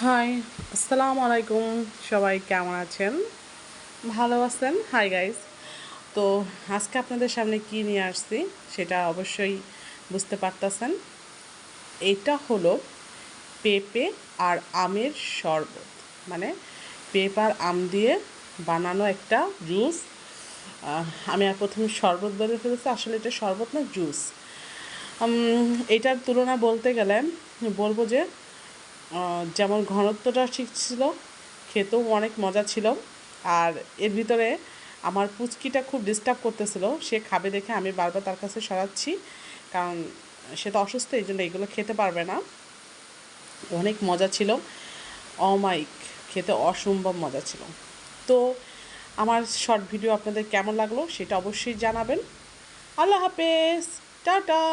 High, আসসালামু আলাইকুম। সবাই কেমন আছেন? ভালো আছেন? Hi guys. তো আজকে আপনাদের সামনে কি নিয়ে আসছি সেটা অবশ্যই বুঝতে পারতেছেন। এটা হলো পেঁপে আর আমের শরবত। মানে পেঁপে আর আম দিয়ে বানানো একটা জুস। আমি আর প্রথমে শরবত বলে ফেলেছি, আসলে এটা শরবত না, জুস। এটার তুলনা বলতে গেলে বলবো যে যেমন ঘনত্বটা ঠিক ছিল, খেতেও অনেক মজা ছিল। আর এর ভিতরে আমার পুচকিটা খুব ডিস্টার্ব করতেছিল, সে খাবে দেখে আমি বারবার তার কাছে সরাচ্ছি, কারণ সে তো অসুস্থ, এই জন্য এগুলো খেতে পারবে না। অনেক মজা ছিল, অমাইক, খেতে অসম্ভব মজা ছিল। তো আমার শর্ট ভিডিও আপনাদের কেমন লাগলো সেটা অবশ্যই জানাবেন। আল্লাহ হাফেজ, টাটা।